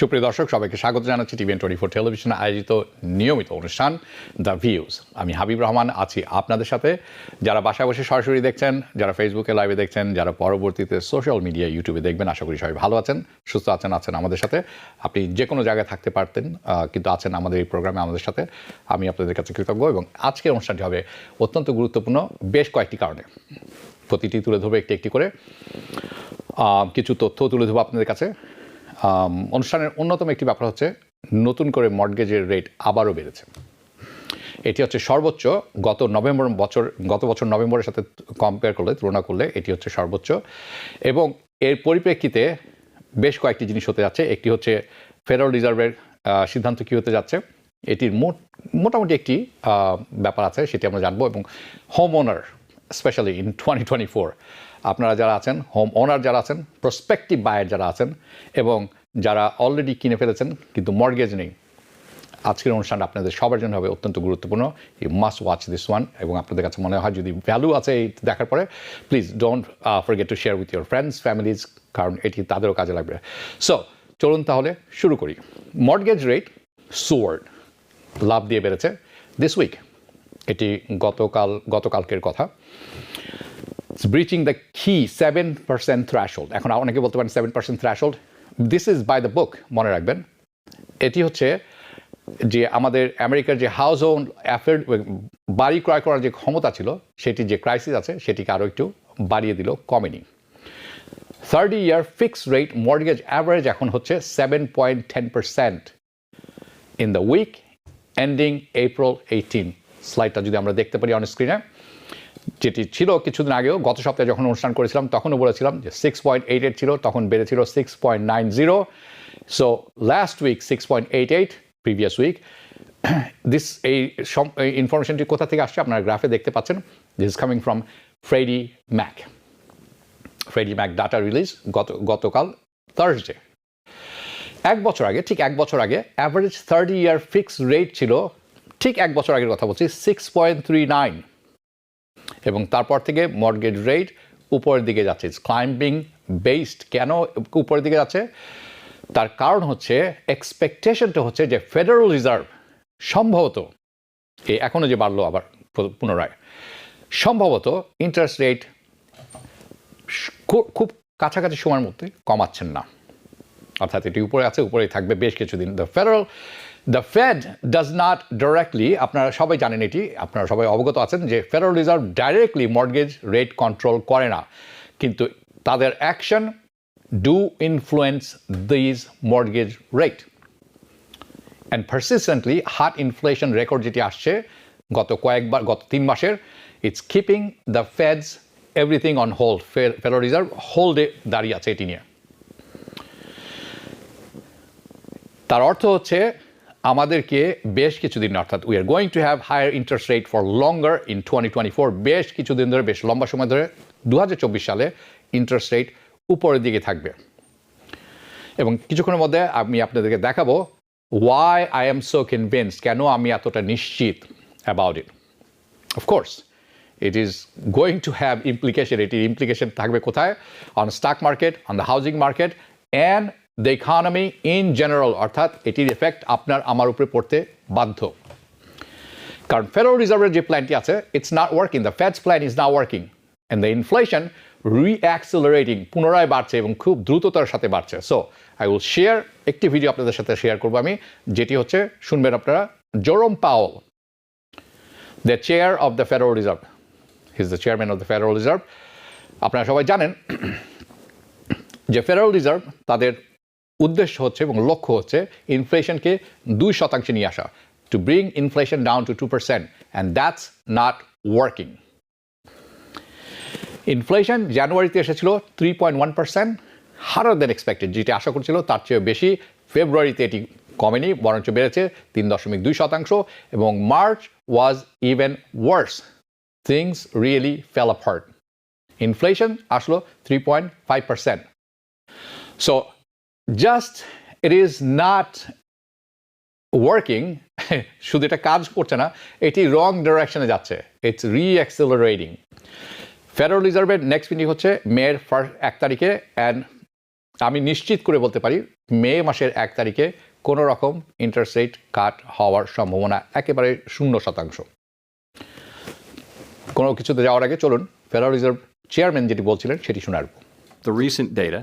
সুপ্রিয় দর্শক সবাইকে স্বাগত জানাচ্ছি টিভিএন24 টেলিভিশনে আয়োজিত নিয়মিত অনুষ্ঠান দ্য ভিউজ। আমি হাবিব রহমান আছি আপনাদের সাথে। যারা বাসায় বসে সরাসরি দেখছেন, যারা ফেসবুকে লাইভে দেখছেন, যারা পরবর্তীতে সোশ্যাল মিডিয়া ইউটিউবে দেখবেন, আশা করি সবাই ভালো আছেন, সুস্থ আছেন আমাদের সাথে। আপনি যে কোনো জায়গায় থাকতে পারতেন, কিন্তু আছেন আমাদের এই প্রোগ্রামে আমাদের সাথে। আমি আপনাদের কাছে কৃতজ্ঞ এবং আজকের অনুষ্ঠানটি হবে অত্যন্ত গুরুত্বপূর্ণ বেশ কয়েকটি কারণে। প্রতিটি তুলে ধরবো একটি একটি করে, কিছু তথ্য তুলে ধরবো আপনাদের কাছে। অনুষ্ঠানের অন্যতম একটি ব্যাপার হচ্ছে নতুন করে মর্টগেজের রেট আবারও বেড়েছে। এটি হচ্ছে সর্বোচ্চ গত বছর নভেম্বরের সাথে তুলনা করলে এটি হচ্ছে সর্বোচ্চ। এবং এর পরিপ্রেক্ষিতে বেশ কয়েকটি জিনিস হতে যাচ্ছে। একটি হচ্ছে ফেডারেল রিজার্ভের সিদ্ধান্ত কী হতে যাচ্ছে, এটির মোটামুটি একটি ব্যাপার আছে, সেটি আমরা জানবো। এবং হোম ওনার স্পেশালি ইন 2024 আপনারা যারা আছেন, হোম ওনার যারা আছেন, প্রসপেক্টিভ বায়ার যারা আছেন এবং যারা অলরেডি কিনে ফেলেছেন কিন্তু মর্টগেজ নেই, আজকের অনুষ্ঠানটা আপনাদের সবার জন্য হবে অত্যন্ত গুরুত্বপূর্ণ। You must watch this one. এবং আপনাদের কাছে মনে হয় যদি ভ্যালু আছে এই দেখার পরে, please don't forget to share with your friends families, কারণ এটি তাদেরও কাজে লাগবে। সো চলুন তাহলে শুরু করি। মর্টগেজ রেট সোয়ার্ড, লাভ দিয়ে বেড়েছে দিস উইক। এটি গতকালকের কথা। ব্রিচিং দ্য কি 7% থ্র্যাশহোল্ড। এখন অনেকে বলতে পারেন 7% threshold, this is by the book. মনে রাখবেন এটি হচ্ছে যে আমাদের আমেরিকার যে হাউস ওন অ্যাফেয়ার্ড, বাড়ি ক্রয় করার যে ক্ষমতা ছিল, সেটি যে ক্রাইসিস আছে সেটিকে আরও একটু বাড়িয়ে দিল, কমেনি। 30-year fixed rate mortgage average এখন হচ্ছে 7.10% in the week ending April 18। স্লাইডটা যদি আমরা দেখতে পারি অন স্ক্রিনে, যেটি ছিল কিছুদিন আগেও, গত সপ্তাহে যখন অনুষ্ঠান করেছিলাম তখনও বলেছিলাম যে 6.88 ছিল, তখন বেড়েছিল 6.90। So last week 6.88, previous week. এই ইনফরমেশনটি কোথা থেকে আসছে আপনারা গ্রাফে দেখতে পাচ্ছেন। This is coming from Freddie Mac data release গতকাল থার্সডে। ঠিক এক বছর আগে অ্যাভারেজ 30-year ফিক্সড রেট ছিল, ঠিক এক বছর আগের কথা বলছি, 6.39। এবং তারপর থেকে মর্টগেজ রেট উপরের দিকে যাচ্ছে। It's climbing based. কেন উপরের দিকে যাচ্ছে? তার কারণ হচ্ছে এক্সপেকটেশনটা হচ্ছে যে ফেডারেল রিজার্ভ সম্ভবত এখনও যে বাড়লো আবার পুনরায়, সম্ভবত ইন্টারেস্ট রেট খুব কাছাকাছি সময়ের মধ্যে কমাচ্ছেন না, অর্থাৎ এটি উপরে আছে, উপরেই থাকবে বেশ কিছুদিন। The Fed does not directly, আপনারা সবাই জানেন, এটি আপনারা সবাই অবগত আছেন যে federal reserve directly mortgage rate control করে না, কিন্তু তাদের action do influence these mortgage rate. And persistently hard inflation record যেটি আসছে গত 3 মাসের, it's keeping the Fed's everything on hold. Federal reserve হোল্ডে দাঁড়িয়ে আছে এটি নিয়ে। তার অর্থ হচ্ছে আমাদেরকে বেশ কিছুদিন, অর্থাৎ we are going to have higher interest rate for longer in 2024। বেশ কিছুদিন ধরে, বেশ লম্বা সময় ধরে 2024 সালে ইন্টারেস্ট রেট উপরের দিকে থাকবে। এবং কিছুক্ষণের মধ্যে আমি আপনাদেরকে দেখাবো why I am so convinced, কেন আমি এতটা নিশ্চিত about it. Of course, it is going to have implication. এটির ইমপ্লিকেশন থাকবে কোথায়? on stock market, on the housing market and the economy in general, অর্থাৎ এটির এফেক্ট আপনার আমার উপরে পড়তে বাধ্য। কারণ ফেডারেল রিজার্ভের যে প্ল্যানটি আছে, it's not working. The Fed's plan is not working and the inflation reaccelerating, পুনরায় বাড়ছে এবং খুব দ্রুততার সাথে বাড়ছে। সো আই উইল শেয়ার একটি ভিডিও আপনাদের সাথে শেয়ার করবো আমি, যেটি হচ্ছে, শুনবেন আপনারা, Jerome Powell, the chair of the federal reserve, he is the chairman of the federal reserve. আপনারা সবাই জানেন যে ফেডারেল রিজার্ভ তাদের উদ্দেশ্য হচ্ছে এবং লক্ষ্য হচ্ছে ইনফ্লেশনকে 2% নিয়ে আসা, to bring inflation down to 2%, and that's not working. Inflation জানুয়ারিতে এসেছিল 3.1%, হারার দেন এক্সপেক্টেড, যেটি আশা করছিল তার চেয়ে বেশি। ফেব্রুয়ারিতে এটি কমেনি, বরঞ্চ বেড়েছে 3.2%, এবং March was even worse. Things really fell apart. Inflation আসলো 3.5%. So just it is not working, শুধু এটা কাজ করছে না, এটি রং ডিরেকশনে যাচ্ছে, ইটস রিঅ্যাক্সেলারেটিং। ফেডারেল রিজার্ভের নেক্সট মিটিং হচ্ছে May 1 তারিখে, অ্যান্ড আমি নিশ্চিত করে বলতে পারি মে মাসের 1 তারিখে কোনো রকম ইন্টারেস্ট রেট কাট হওয়ার সম্ভাবনা একেবারে 0%। কোনো কিছুতে যাওয়ার আগে চলুন ফেডারেল রিজার্ভ চেয়ারম্যান যেটি বলছিলেন সেটি শুনে আসবো। The recent data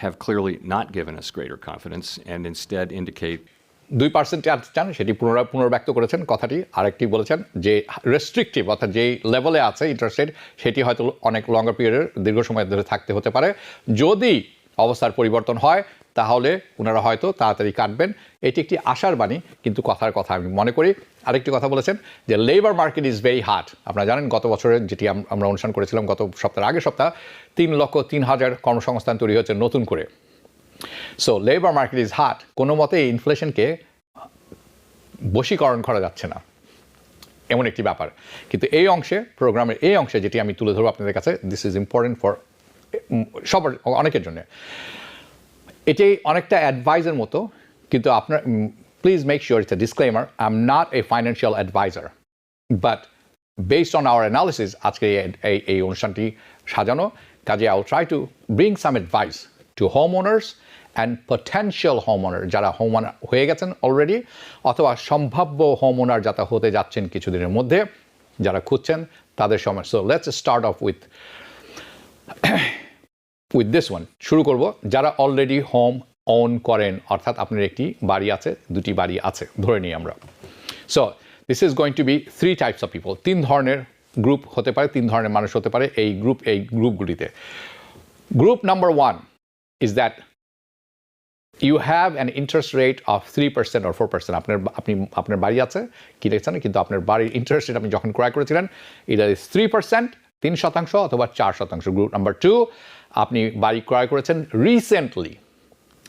have clearly not given us greater confidence and instead indicate 2% চান সেটি পুনর্ব্যক্ত করেছেন কথাটি। আরেকটি বলেছেন যে রেস্ট্রিকটিভ অর্থাৎ যেই লেভেলে আছে ইন্টারেস্ট রেট সেটি হয়তো অনেক লঙ্গার পিরিয়ডের দীর্ঘ সময় ধরে থাকতে হতে পারে। যদি অবস্থার পরিবর্তন হয় তাহলে ওনারা হয়তো তাড়াতাড়ি কাটবেন। এটি একটি আশার বাণী, কিন্তু কথার কথা আমি মনে করি। আরেকটি কথা বলেছেন যে labour market is very hard. আপনারা জানেন গত বছরের যেটি আমরা অনুষ্ঠান করেছিলাম গত সপ্তাহের আগের সপ্তাহ 3,03,000 কর্মসংস্থান তৈরি হয়েছে নতুন করে। So labour market is hard. কোনো মতে ইনফ্লেশনকে বশীকরণ করা যাচ্ছে না, এমন একটি ব্যাপার। কিন্তু এই অংশে প্রোগ্রামের এই অংশে যেটি আমি তুলে ধরবো আপনাদের কাছে, দিস ইজ ইম্পর্টেন্ট ফর সবার অনেকের জন্য। এটি অনেকটা অ্যাডভাইজার মতো, কিন্তু আপনার please make sure it's a disclaimer, I am not a financial advisor, but based on our analysis আজকে এই অনুষ্ঠানটি সাজানো, কাজে I will try to bring some advice to home owners and potential home owner, যারা home ওনার হয়ে গেছেন already অথবা সম্ভাব্য হোম ওনার যাতে হতে যাচ্ছেন কিছুদিনের মধ্যে, যারা খুঁজছেন তাদের সময়। So let's start of with this one. শুরু করব যারা অলরেডি হোম ওন করেন, অর্থাৎ আপনার একটি বাড়ি আছে, দুটি বাড়ি আছে ধরে নিই আমরা। So this is going to be 3 types of people. 3 ধরনের গ্রুপ হতে পারে, 3 ধরনের মানুষ হতে পারে এই গ্রুপগুলিতে। Group number 1 is that you have an interest rate of 3% or 4%। আপনার বাড়ি আছে কিনেছেন, কিন্তু আপনার বাড়ির ইন্টারেস্ট রেট আপনি যখন ক্রয় করেছিলেন এটা ইজ 3%, 3% অথবা 4%। গ্রুপ নাম্বার 2, আপনি বাড়ি ক্রয় করেছেন recently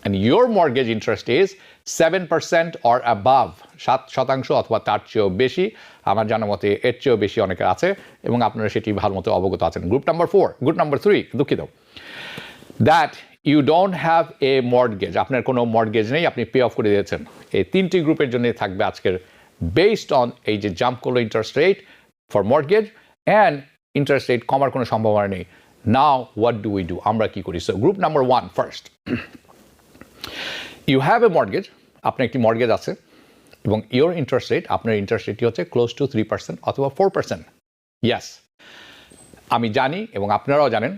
and your mortgage interest is 7% or above, 7% অথবা তার চেয়েও বেশি। আমার জানা মতে এর চেয়েও বেশি অনেকের আছে এবং আপনারা সেটি ভালো মতো অবগত আছেন। গ্রুপ নাম্বার 3, দুঃখিত, that you don't have a mortgage, আপনার কোনো মর্টগেজ নেই, আপনি পে অফ করে দিয়েছেন। এই 3টি গ্রুপের জন্য থাকবে আজকের বেসড অন এই যে জাম্প করলো interest rate for mortgage and interest rate কমার কোনো সম্ভাবনা নেই। Now what do we do, আমরা কি করি? So group number 1 first, you have a mortgage, আপনার একটি মর্টগেজ আছে এবং ইওর ইন্টারেস্ট রেট, আপনার ইন্টারেস্ট রেটটি হচ্ছে ক্লোজ টু 3% অথবা 4%। ইয়াস, আমি জানি এবং আপনারাও জানেন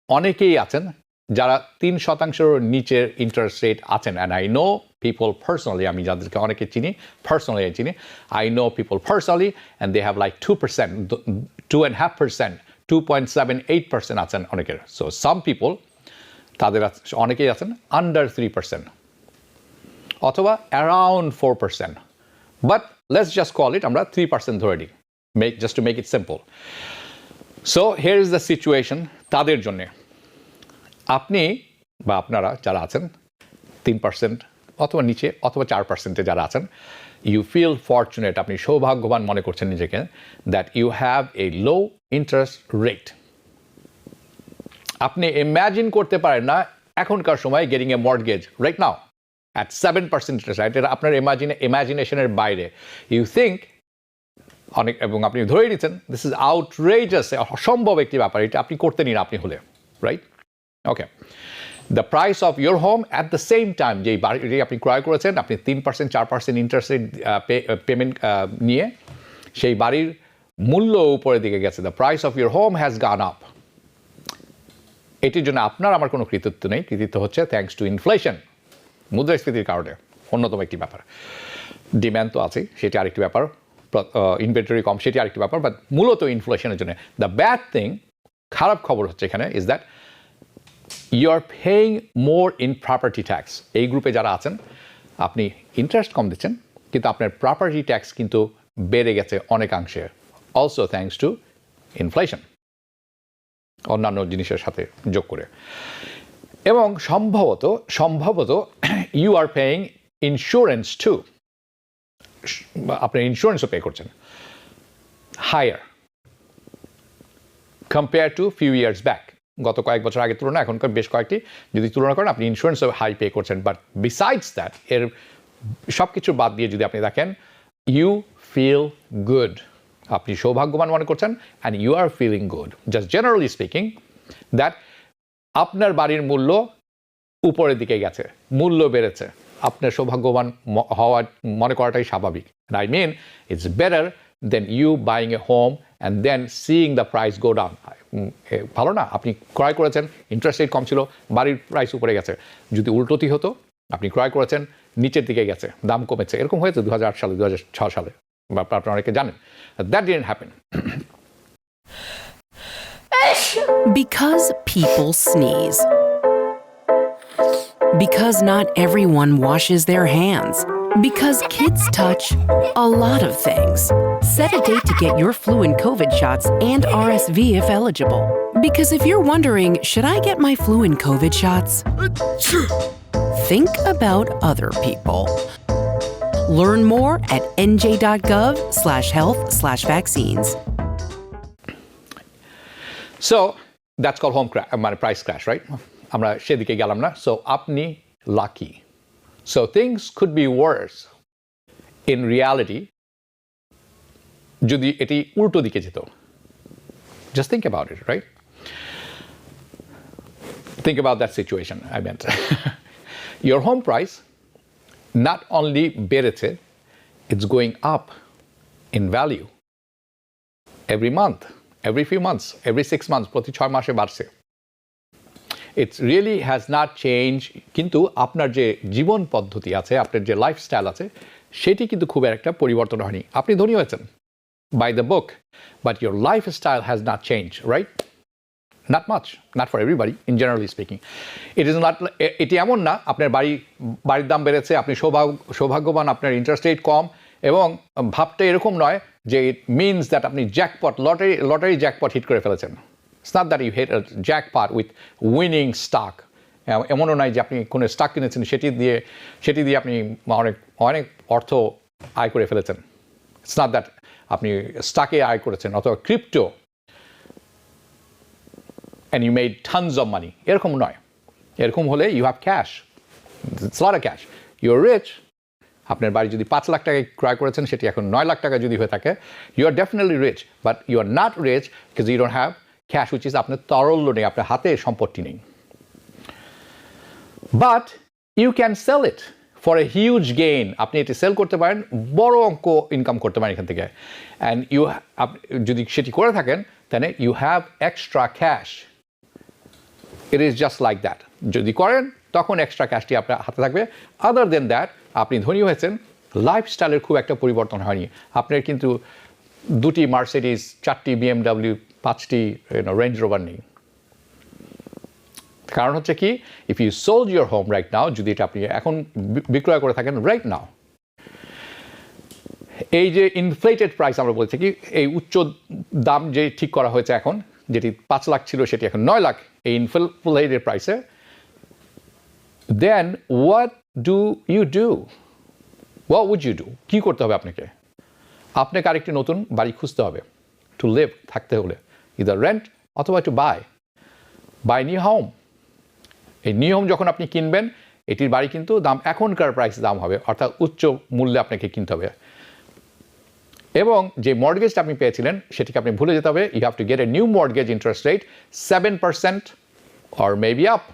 অনেকেই আছেন যারা 3%-এর নিচের ইন্টারেস্ট রেট আছেন। And I know people personally, আমি যাদেরকে অনেকে চিনি পার্সোনালি চিনি, I know people personally and they have like 2%, 2.5%, 2.78% আছেন অনেকের। সো সাম পিপল, তাদের অনেকেই আছেন আন্ডার 3% অথবা around 4%, but let's just call it আমরা 3% ধরে নিই, just to make it simple. So here is the situation তাদের জন্যে। আপনি বা আপনারা যারা আছেন 3% অথবা নিচে অথবা 4%-এ যারা আছেন, ইউ ফিল ফরচুনেট, আপনি সৌভাগ্যবান মনে করছেন নিজেকে, that you have a low interest rate. আপনি ইম্যাজিন করতে পারেন না এখনকার সময় getting a mortgage right now at 7% interest rate, এটা আপনার ইমাজিনেশনের বাইরে। ইউ থিঙ্ক অনেক, এবং আপনি ধরে নিচ্ছেন দিস ইজ আউটরেজাস, অসম্ভব একটি ব্যাপার, এটা আপনি করতে নিন আপনি হলে, right? Okay, the price of your home at the same time, যেই বাড়িটি আপনি ক্রয় করেছেন, আপনি 3%, 4% ইন্টারেস্ট রেট পেমেন্ট নিয়ে সেই বাড়ির মূল্য উপরের দিকে গেছে। The price of your home has gone up. এটির জন্য আপনার আমার কোনো কৃতিত্ব নেই, কৃতিত্ব হচ্ছে থ্যাঙ্কস টু ইনফ্লেশন, মুদ্রাস্ফীতির কারণে অন্যতম একটি ব্যাপার। ডিম্যান্ড তো আছে, সেটি আরেকটি ব্যাপার, ইনভেন্টরি কম সেটি আরেকটি ব্যাপার, বাট মূলত ইনফ্লেশনের জন্য। দ্য ব্যাড থিং, খারাপ খবর হচ্ছে এখানে, is that you are paying more in property tax. এই গ্রুপে যারা আছেন, আপনি ইন্টারেস্ট কম দিচ্ছেন কিন্তু আপনার প্রপার্টি ট্যাক্স কিন্তু বেড়ে গেছে অনেকাংশে, অলসো থ্যাঙ্কস টু ইনফ্লেশন, অন্যান্য জিনিসের সাথে যোগ করে। এবং সম্ভবত you are paying insurance too, আপনি ইন্স্যুরেন্সও পে করছেন higher compare to few years back. গত কয়েক বছর আগের তুলনায় এখনকার বেশ কয়েকটি যদি তুলনা করেন, আপনি ইন্স্যুরেন্সও হাই পে করছেন। বাট বিসাইডস দ্যাট, এর সব কিছু বাদ দিয়ে যদি আপনি দেখেন, ইউ ফিল গুড, আপনি সৌভাগ্যবান মনে করছেন, and you are feeling good. Just generally speaking, that আপনার বাড়ির মূল্য উপরের দিকে গেছে, মূল্য বেড়েছে, আপনার সৌভাগ্যবান হওয়া মনে করাটাই স্বাভাবিক। I mean it's better than you buying a home and then seeing the price go down. ভালো না? আপনি ক্রয় করেছেন, ইন্টারেস্ট রেট কম ছিল, বাড়ির প্রাইস উপরে গেছে। যদি উল্টোতি হতো, আপনি ক্রয় করেছেন, নিচের দিকে গেছে, দাম কমেছে, এরকম হয়েছে 2008 সালে 2006 সালে, বা আপনারা অনেকে জানেন। That didn't happen. Because people sneeze. Because not everyone washes their hands. Because kids touch a lot of things. Set a date to get your flu and COVID shots and RSV if eligible. Because if you're wondering, should I get my flu and COVID shots? Think about other people. Learn more at nj.gov/health/vaccines. So that's called মানে price crash, right? আমরা সেদিকে গেলাম না। So আপনি lucky. So things could be worse in reality যদি এটি উল্টো দিকে যেত। Just think about it, right? Think about that situation, I meant. Your home price not only বেড়েছে, it's going up in value every month, every few months, every 6 months, প্রতি 6 মাসে বাড়ছে। It really has not changed, কিন্তু আপনার যে জীবন পদ্ধতি আছে, আপনার যে লাইফস্টাইল আছে, সেটি কিন্তু খুব একটা পরিবর্তন হয়নি। আপনি ধনী হয়েছেন by the book, but your lifestyle has not changed, right? Not much, not for everybody, in generally speaking. It is not, এটি এমন না আপনার বাড়ির দাম বেড়েছে, আপনি সৌভাগ্যবান, আপনার ইন্টারেস্ট রেট কম, এবং ভাবটা এরকম নয় যে it means that আপনি জ্যাকপট, লটারি জ্যাকপট হিট করে ফেলেছেন। It's not that you hit a jackpot with winning stock. এমনও নয় যে আপনি কোনো স্টক কিনেছেন, সেটি দিয়ে আপনি অনেক অর্থ আয় করে ফেলেছেন। It's not that আপনি স্টকে আয় করেছেন অথবা crypto and you made tons of money. এরকম নয়। এরকম হলে you have cash. It's a lot of cash. You're rich. আপনার বাড়ি যদি 5 লাখ টাকায় ক্রয় করেছেন, সেটি এখন 9 লাখ টাকা যদি হয়ে থাকে, you are definitely rich, but you are not rich because you don't have cash, which is আপনার তরল্য নেই, আপনার হাতে সম্পত্তি নেই। But you can sell it for a huge gain. আপনি এটি সেল করতে পারেন, বড় অঙ্ক ইনকাম করতে পারেন এখান থেকে। And যদি সেটি করে থাকেন, তাহলে you have extra cash. It is just like that. যদি করেন, তখন এক্সট্রা ক্যাশটি আপনার হাতে থাকবে। আদার দেন দ্যাট, আপনি ধনী হয়েছেন, লাইফস্টাইলের খুব একটা পরিবর্তন হয়নি। আপনার কিন্তু 2টি মার্সিডিজ, 4টি BMW, 5টি রেঞ্জ রোভার নেই। কারণ হচ্ছে কি, if you sold your home right now, যদি এটা আপনি এখন বিক্রয় করে থাকেন রাইট নাও, এই যে ইনফ্লেটেড প্রাইস আমরা বলছি কি, এই উচ্চ দাম যে ঠিক করা হয়েছে এখন, যেটি 5 লাখ ছিল সেটি এখন 9 লাখ, এই ইনফ্লেটেড প্রাইসে, then what do you do? What would you do? কী করতে হবে আপনাকে? আপনাকে আরেকটি নতুন বাড়ি খুঁজতে হবে টু লিভ, থাকতে হলে, ইদার রেন্ট অথবা টু বাই নিউ হোম। এই নিউ হোম যখন আপনি কিনবেন, এটির বাড়ি কিন্তু দাম এখনকার প্রাইস দাম হবে, অর্থাৎ উচ্চ মূল্যে আপনাকে কিনতে হবে। এবং যে মর্টগেজটা আপনি পেয়েছিলেন, সেটিকে আপনি ভুলে যেতে হবে। You have to get a new mortgage interest rate 7% or maybe up.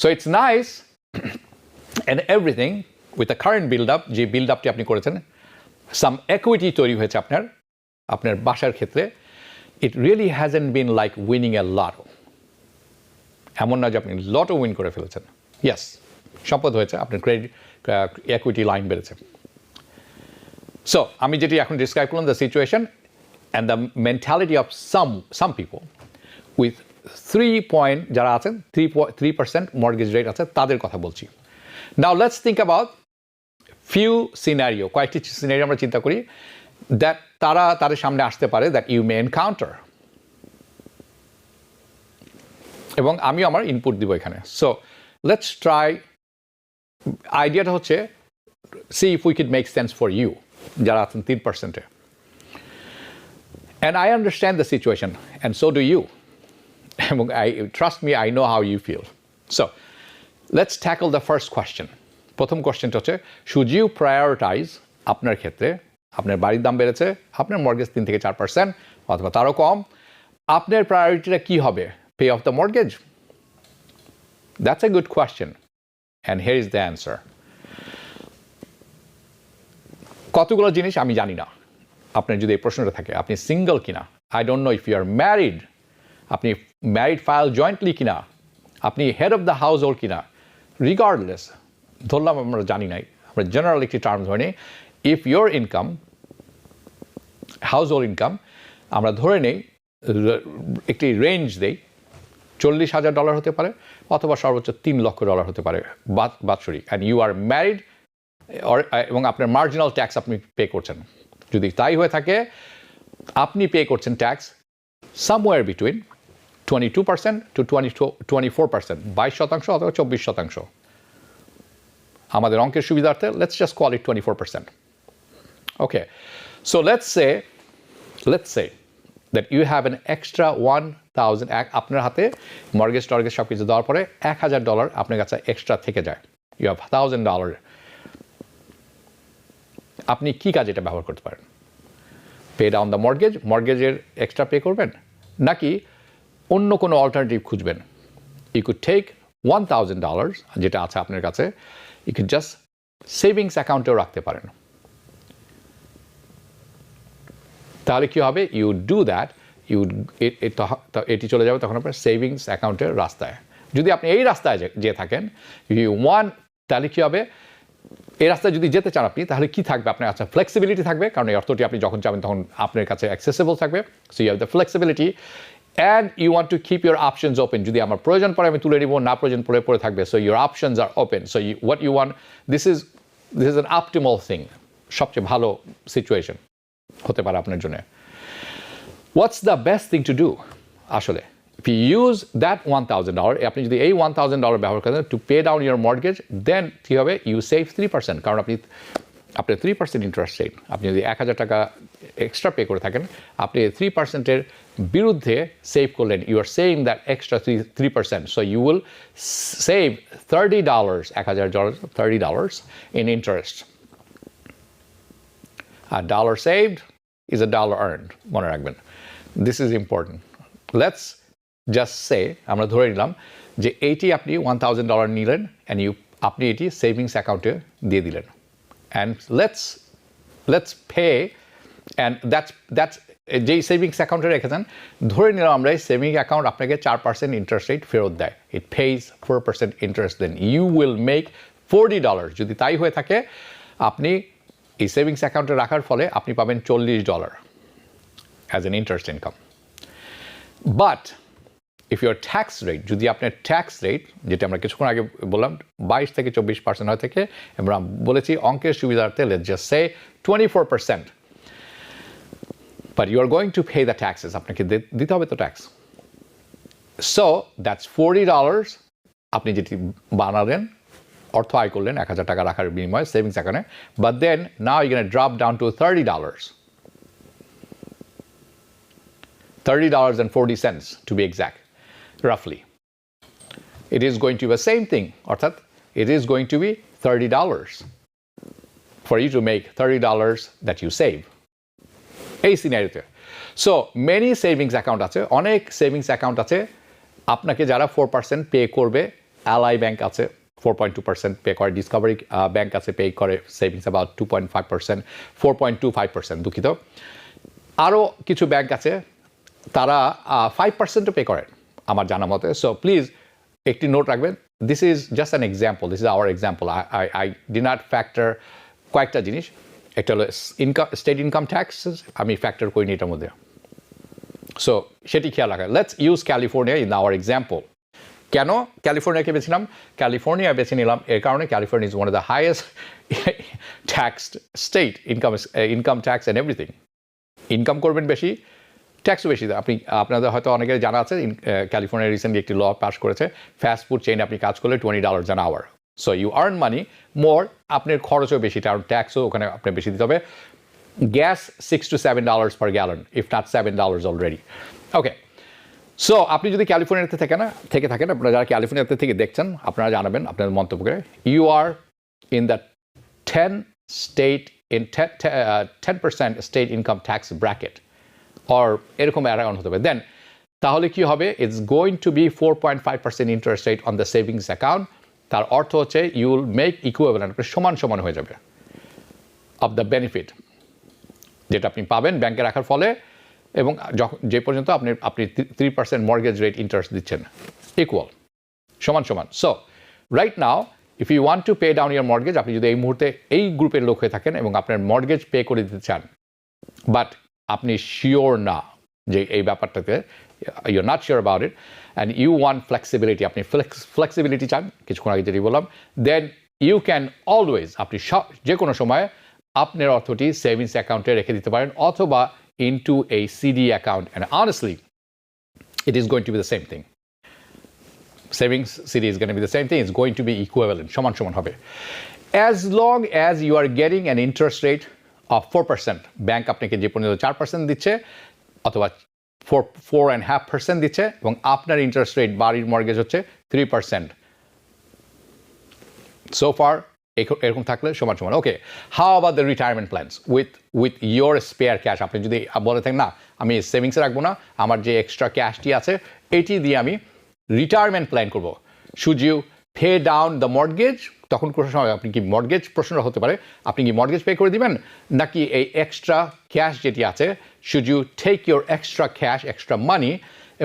So it's nice and everything with the current build-up, যে বিল্ড-আপটি আপনি করেছেন, some equity তৈরি হয়েছে আপনার বাসার ক্ষেত্রে। It really hasn't been like winning a lotto. এমন না যে আপনি লটো উইন করে ফেলেছেন। ইয়েস, সম্পদ হয়েছে, আপনার ক্রেডিট equity লাইন বেড়েছে। So আমি যেটি এখন ডিসক্রাইব করলাম, the situation and the mentality of some people with 3 যারা আছেন 3% মর্টগেজ রেট আছে, তাদের কথা বলছি। Now let's think about few scenario, কয়েকটি সিনারিও আমরা চিন্তা করি দ্যাট তাদের সামনে আসতে পারে, দ্যাট ইউ মে এনকাউন্টার, এবং আমিও আমার ইনপুট দিব এখানে। সো লেটস ট্রাই, আইডিয়াটা হচ্ছে see if we could make sense for you, যারা আছেন 3%-এ। And I understand the situation, and so do you. Trust me, I know how you feel. So, let's tackle the first question. প্রথম কোয়েশ্চেনটা হচ্ছে, should you prioritize আপনার ক্ষেত্রে, আপনার বাড়ির দাম বেড়েছে, আপনার মর্টগেজ 3 থেকে 4% অথবা তারও কম, আপনার প্রায়োরিটিটা কি হবে? Pay off the mortgage That's a good question. And here is the answer. কতগুলো জিনিস আমি জানি না আপনার যদি এই প্রশ্নটা থাকে আপনি সিঙ্গল কিনা, I don't know if you are married, আপনি ম্যারিড ফাইল জয়েন্টলি কিনা, আপনি head of the household কিনা, রিগার্ডলেস ধরলাম আমরা জানি নাই, আমরা জেনারেল একটি টার্ম ধরে নিই, if your income house hold income আমরা ধরে নেই একটি রেঞ্জ দেই, $40,000 হতে পারে অথবা সর্বোচ্চ $3 লক্ষ হতে পারে বাৎসরিক, অ্যান্ড ইউ আর ম্যারিড এবং আপনার মার্জিনাল ট্যাক্স আপনি পে করছেন, যদি তাই হয়ে থাকে আপনি পে করছেন ট্যাক্স সামওয়্যার বিটুইন 22% to 24%, 22% অথবা 24%। আমাদের অঙ্কের সুবিধার্থে let's just call it 24%। Okay, so let's say that you have an extra 1,000, আপনার হাতে মর্গেজ টর্গেজ সব কিছু দেওয়ার পরে $1,000 আপনার কাছে এক্সট্রা থেকে যায়, ইউ হ্যাভ $1,000। আপনি কি কাজে এটা ব্যবহার করতে পারেন? পে ডাউন দ্য মর্গেজের এক্সট্রা পে করবেন, নাকি অন্য কোনো অল্টারনেটিভ খুঁজবেন? ইউ কুড টেক $1,000 যেটা আছে আপনার কাছে, ইউ কুড জাস্ট সেভিংস অ্যাকাউন্টেও রাখতে পারেন। তাহলে কী হবে? ইউ ডু দ্যাট, এটি চলে যাবে তখন আপনার সেভিংস অ্যাকাউন্টের রাস্তায়। যদি আপনি এই রাস্তায় যেয়ে থাকেন, ইউ ওয়ান, তাহলে কী হবে? এই রাস্তায় যদি যেতে চান আপনি, তাহলে কি থাকবে? আপনার কাছে ফ্লেক্সিবিলিটি থাকবে, কারণ এই অর্থটি আপনি যখন চাবেন তখন আপনার কাছে অ্যাক্সেসিবল থাকবে। So you have the flexibility and you want to keep your options open. যদি আমার প্রয়োজন পড়ে আমি তুলে নিব, না প্রয়োজন পড়ে থাকবে। So your options are open. So what you want, this is an optimal thing, সবচেয়ে ভালো সিচুয়েশন হতে পারে আপনার জন্য। What's the best thing to do? আসলে if you use that $1,000, আপনি যদি এই $1,000 ব্যবহার করেন to pay down your mortgage, then কী হবে? ইউ সেভ 3%, কারণ আপনার 3% ইন্টারেস্ট রেট। আপনি যদি $1,000 এক্সট্রা পে করে থাকেন, আপনি 3%-এর বিরুদ্ধে সেভ করলেন, you are saving that extra 3%। So you will save $30, $1,000, $30 in interest. A dollar saved is a dollar earned, মনে রাখবেন। This is important. Let's just say, আমরা ধরে নিলাম যে এইটি আপনি $1,000 নিলেন অ্যান্ড আপনি এটি সেভিংস অ্যাকাউন্টে দিয়ে দিলেন, and let's pay, and that's যেই সেভিংস অ্যাকাউন্টে রেখেছেন, ধরে নিলাম আমরা এই সেভিং অ্যাকাউন্ট আপনাকে 4% ইন্টারেস্ট রেট ফেরত দেয়, it pays 4% interest, then you will make $40। যদি তাই হয়ে থাকে, আপনি এই সেভিংস অ্যাকাউন্টে রাখার ফলে আপনি পাবেন $40 as an interest income. But if your tax rate, যদি আপনার ট্যাক্স রেট, যেটা আমরা কিছুক্ষণ আগে বললাম 22 থেকে 24% হয়ে থেকে, আমরা বলেছি অঙ্কের সুবিধার্থে let's just say 24%, but you are going to pay the taxes, আপনাকে দিতে হবে তো ট্যাক্স। সো দ্যাটস $40 আপনি যেটি বানালেন, অর্থ আয় করলেন $1,000 রাখার বিনিময়ে সেভিংস অ্যাকাউন্টে, but then now you can drop down to $30.40 to be exact, roughly. It is going to be the same thing, অর্থাৎ it is going to be $30 for you to make $30 that you save. এই সিনারিওতে so many savings account আছে, অনেক savings account আছে আপনাকে যারা 4% pay করবে। Ally bank আছে 4.2% pay করে, ডিসকভারি ব্যাংক আছে পে করে সেভিংস অ্যাবাউট 2.5%, 4.25%, দুঃখিত। আরও কিছু ব্যাংক আছে তারা 5%ও পে করেন আমার জানা মতে। সো প্লিজ একটি নোট রাখবেন, this is just an example, this is our example. I D not factor কয়েকটা জিনিস, একটা হলো স্টেট ইনকাম ট্যাক্স, আমি ফ্যাক্টর করিনি এটার মধ্যে। সো সেটি খেয়াল রাখা। Let's use California in our example. কেন ক্যালিফোর্নিয়াকে বেছে নিলাম? ক্যালিফোর্নিয়া বেছে নিলাম এর কারণে California is one of the highest taxed state, income tax and everything. Income করবেন বেশি, ট্যাক্সও বেশি। আপনাদের হয়তো অনেকের জানা আছে ক্যালিফোর্নিয়া রিসেন্টলি একটি ল পাস করেছে, ফাস্ট ফুড চেইনে আপনি কাজ করলে $20 an hour। So you earn money more, আপনার খরচও বেশি, কারণ ট্যাক্সও ওখানে আপনার বেশি দিতে হবে। Gas $6 to $7 per gallon, if not $7 already. Okay, so আপনি যদি ক্যালিফোর্নিয়াতে থেকে থাকেন, আপনারা যারা ক্যালিফোর্নিয়াতে থেকে দেখছেন আপনারা জানাবেন আপনাদের মন্তব্য করে। You are in the 10% state income tax bracket, or এরকম অ্যারাউন্ড হতে হবে। দেন তাহলে কি হবে? It's going to be 4.5% interest rate on the savings account. তার অর্থ হচ্ছে ইউ উইল মেক ইকুইভ্যালেন্ট, সমান সমান হয়ে যাবে অফ দ্য বেনিফিট যেটা আপনি পাবেন ব্যাংকে রাখার ফলে, এবং যে পর্যন্ত আপনি 3% মর্গেজ রেট ইন্টারেস্ট দিচ্ছেন, ইকুয়াল, সমান সমান। So right now if you want to pay down your mortgage, আপনি যদি এই মুহূর্তে এই গ্রুপের লোক হয়ে থাকেন এবং আপনার মর্গেজ পে করে দিতে চান, বাট আপনি শিওর না যে এই ব্যাপারটাতে, you are not sure about it and you want flexibility, আপনি ফ্লেক্সিবিলিটি চান, কিছুক্ষণ আগে যেটি বললাম, দেন ইউ ক্যান অলওয়েজ, আপনি যে কোনো সময় আপনার অর্থটি সেভিংস অ্যাকাউন্টে রেখে দিতে পারেন অথবা into a CD account, and honestly it is going to be the same thing. Savings CD is going to be the same thing. It's going to be equivalent, সমান সমান হবে, as long as you are getting an interest rate of 4%. Bank আপনাকে যে পর্যন্ত 4% দিচ্ছে অথবা 4.5% দিচ্ছে এবং আপনার ইন্টারেস্ট রেট বাড়ির মর্গেজ হচ্ছে 3%. So far এরকম থাকলে সমান সমান। Okay, how about the retirement plans with your spare cash? আপনি যদি বলে থাকেন না আমি সেভিংসে রাখবো না, আমার যে এক্সট্রা ক্যাশটি আছে এটি দিয়ে আমি রিটায়ারমেন্ট প্ল্যান করব, should you pay down the mortgage? তখন কোনো সময় আপনি কি মর্গেজ, প্রশ্নটা হতে পারে আপনি কি মর্গেজ পে করে দিবেন, নাকি এই এক্সট্রা ক্যাশ যেটি আছে, should you take your extra cash, extra money,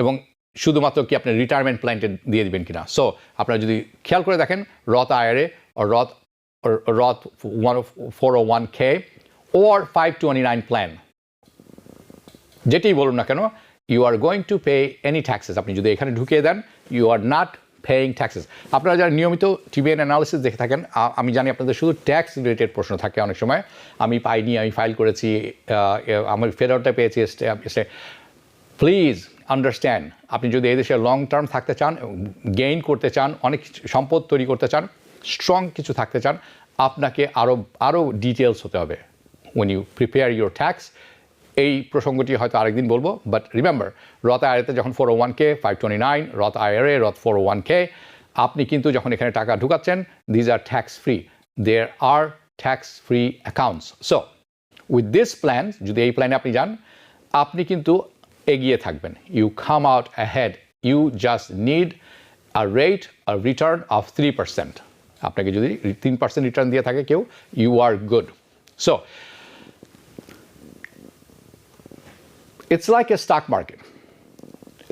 এবং শুধুমাত্র কি আপনি রিটায়ারমেন্ট প্ল্যানটা দিয়ে দিবেন কিনা? সো আপনারা যদি খেয়াল করে দেখেন, রথ IRA or Roth 401k or 529 plan, যেটি বলুন না কেন, you are going to pay any taxes. আপনি যদি এখানে ঢুকিয়ে দেন, you are not paying taxes. আপনারা যারা নিয়মিত টিভিএন অ্যানালিসিস দেখে থাকেন, আমি জানি আপনাদের শুধু ট্যাক্স রিলেটেড প্রশ্ন থাকে অনেক সময়, আমি পাইনি, আমি ফাইল করেছি, আমার ফেরতটা পেয়েছি। প্লিজ আন্ডারস্ট্যান্ড, আপনি যদি এই দেশে লং টার্ম থাকতে চান, গেইন করতে চান, অনেক সম্পদ তৈরি করতে চান, স্ট্রং কিছু থাকতে চান, আপনাকে আরও ডিটেলস হতে হবে when you prepare your tax. এই প্রসঙ্গটি হয়তো আরেকদিন বলবো, বাট রিমেম্বার, রথ আইআরএতে যখন 401k, 529, রথ আইআরএ, রথ 401k, আপনি কিন্তু যখন এখানে টাকা ঢুকাচ্ছেন, these are tax free, there are tax free accounts. So with this plan, যদি এই প্ল্যানে আপনি যান, আপনি কিন্তু এগিয়ে থাকবেন, you come out ahead, you just need a rate, a return of 3%. আপনাকে যদি 3% রিটার্ন দিয়ে থাকে কেউ, you are good. So it's like a stock market.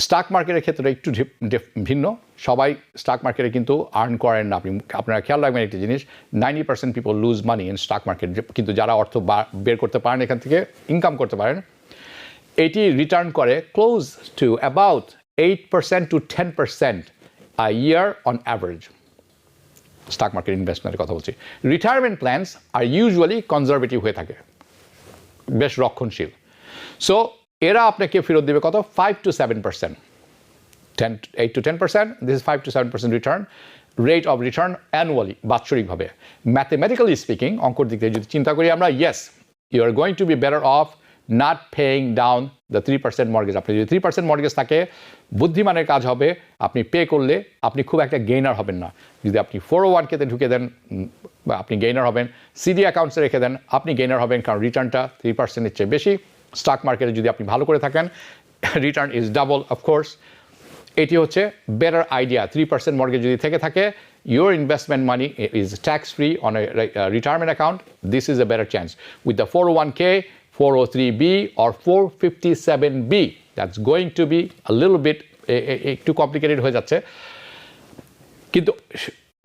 Stock মার্কেটের ক্ষেত্রে একটু ভিন্ন, সবাই স্টক মার্কেটে কিন্তু আর্ন করেন না। আপনারা খেয়াল রাখবেন একটি জিনিস, 90% people lose money in stock market, কিন্তু যারা অর্থ বের করতে পারেন, এখান থেকে ইনকাম করতে পারেন, এটি রিটার্ন করে close to about 8% to 10% a year on average. Stock market ইনভেস্টমেন্টের কথা বলছি। রিটায়ারমেন্ট প্ল্যানস আর ইউজুয়ালি কনজারভেটিভ হয়ে থাকে, বেশ রক্ষণশীল। সো এরা আপনাকে ফেরত দেবে কত? 5 to 7%, 8 to 10%, this is 5 to 7% return, rate of return annually, বাৎসরিকভাবে। ম্যাথমেটিক্যালি স্পিকিং, অঙ্কর দিক থেকে যদি চিন্তা করি আমরা, yes, you are going to be better off not paying down the 3% mortgage. আপনি যদি 3% mortgage থাকে, বুদ্ধিমানের কাজ হবে, আপনি পে করলে আপনি খুব একটা গেইনার হবেন না। যদি আপনি 401k-তে ঢুকে দেন, আপনি গেইনার হবেন, সিডি অ্যাকাউন্টসে রেখে দেন, আপনি গেইনার হবেন, কারণ রিটার্নটা 3% এর চেয়ে বেশি। স্টক মার্কেটে যদি আপনি ভালো করে থাকেন, রিটার্ন ইজ ডাবল, অফকোর্স। এটি হচ্ছে বেটার আইডিয়া। 3% মর্গেজ যদি থেকে থাকে, your investment money is tax free on a retirement account. This is a better chance. With the 401k, 403b or 457b, that's going to be a little bit একটু complicated হয়ে যাচ্ছে, কিন্তু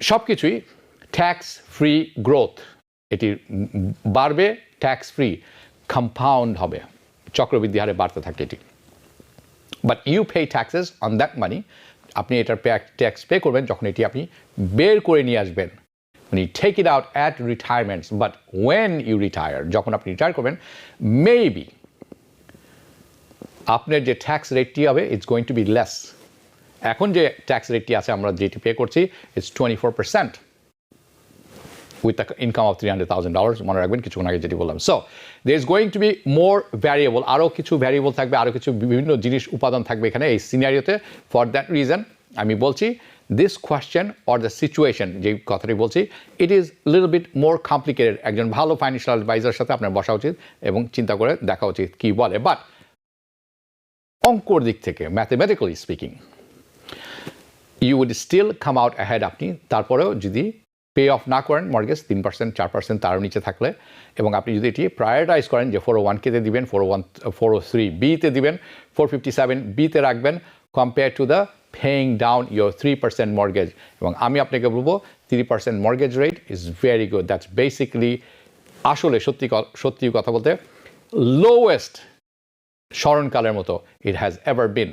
সব কিছুই tax free growth. এটি বাড়বে, tax free, compound হবে, চক্রবৃদ্ধি হারে বাড়তে থাকে এটি। But you pay taxes on that money. আপনি এটার ট্যাক্স পে করবেন যখন এটি আপনি বের করে নিয়ে আসবেন, when you take it out at retirements. But when you retire, যখন আপনি রিটায়ার করবেন, মেবি আপনার যে ট্যাক্স রেটটি হবে, it's going to be less. এখন যে ট্যাক্স রেটটি আছে আমরা যেটি পে করছি, it's 24% with the income of $300,000, মনে রাখবেন কিছুক্ষণ আগে যেটি বললাম। So there is going to be more variable, আরও কিছু ভ্যারিয়েবল থাকবে, আরও কিছু বিভিন্ন জিনিস উপাদান থাকবে এখানে এই সিনারিওতে। ফর দ্যাট রিজন আমি বলছি, this question or the situation, যে কথাটি বলছি, it is little bit more complicated. একজন ভালো ফাইন্যান্সিয়াল অ্যাডভাইজারের সাথে আপনার বসা উচিত এবং চিন্তা করে দেখা উচিত কি বলে। বাট অঙ্কর দিক থেকে mathematically speaking you would still come out ahead আপনি তারপরেও যদি পে অফ না করেন মর্গেজ 3% 4% তারও নিচে থাকলে এবং আপনি যদি এটি প্রায়োরিটাইজ করেন যে 401K-তে দিবেন 403B-তে দিবেন 457B-তে রাখবেন compare to the paying down your 3% mortgage এবং আমি আপনাকে বলবো 3% mortgage rate is very good that's basically আসলে সত্যি কথা বলতে লোয়েস্ট স্মরণকালের মতো it has ever been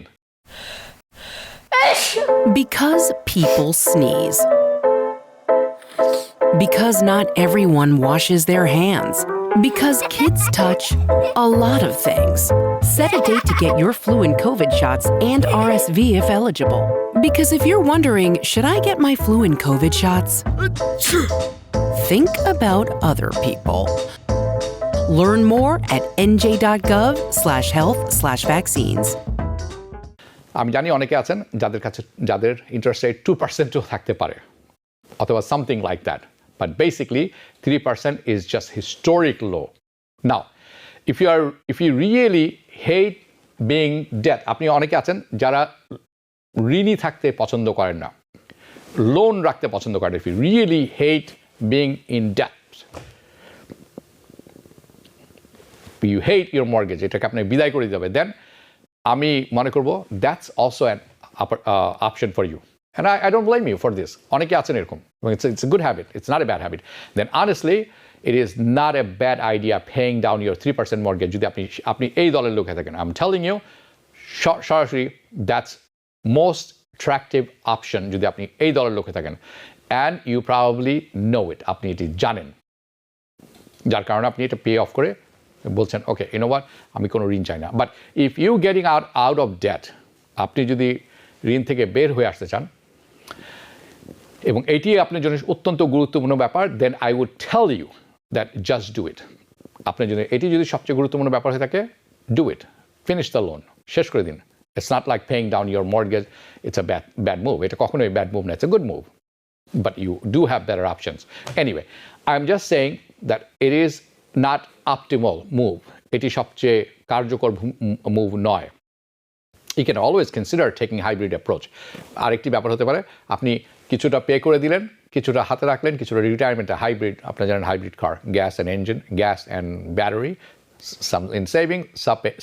Because people sneeze. Because not everyone washes their hands. Because kids touch a lot of things. Set a date to get your flu and COVID shots and RSV if eligible. Because if you're wondering, should I get my flu and COVID shots? Think about other people. Learn more at nj.gov/health/vaccines. আমি জানি অনেকে আছেন যাদের interest rate 2%ও থাকতে পারে অথবা something like that but basically 3% is just historic low now if you really hate being debt আপনি অনেকে আছেন যারা ঋণী থাকতে পছন্দ করেন না লোন রাখতে পছন্দ করেন if you really hate being in debt you hate your mortgage এটাকে আপনি বিদায় করে দিতে হবে দেন আমি মনে করবো that's also an option for you and I don't blame you for this অনেকে আছেন এরকম it's a good habit it's not a bad habit then honestly it is not a bad idea paying down your 3% mortgage যদি আপনি এই দলের লোক হয়ে থাকেন আই এম টেলিং ইউ সরাসরি দ্যাটস মোস্ট অ্যাট্রাকটিভ অপশন যদি আপনি এই দলের লোক হয়ে থাকেন অ্যান্ড ইউ প্রবাবলি নো ইট আপনি এটি জানেন যার কারণে আপনি এটা পে অফ করে বলছেন ওকে ইউ নো হোয়াট আমি কোনো ঋণ চাই না but if you getting out of debt আপনি যদি ঋণ থেকে বের হয়ে আসতে চান এবং এটি আপনার জন্য অত্যন্ত গুরুত্বপূর্ণ ব্যাপার then I would tell you that just do it আপনার জন্য এটি যদি সবচেয়ে গুরুত্বপূর্ণ ব্যাপার হয়ে থাকে do it finish the loan শেষ করে দিন it's not like paying down your mortgage it's a bad move এটা কখনোই ব্যাড মুভ না it's a good move but you do have better options anyway I am just saying that it is not optimal move এটি সবচেয়ে কার্যকর move নয় you can always consider taking hybrid approach আরেকটি ব্যাপার হতে পারে আপনি কিছুটা পে করে দিলেন কিছুটা হাতে রাখলেন কিছুটা রিটায়ারমেন্টে হাইব্রিড আপনারা জানেন hybrid car gas and engine gas and battery some in saving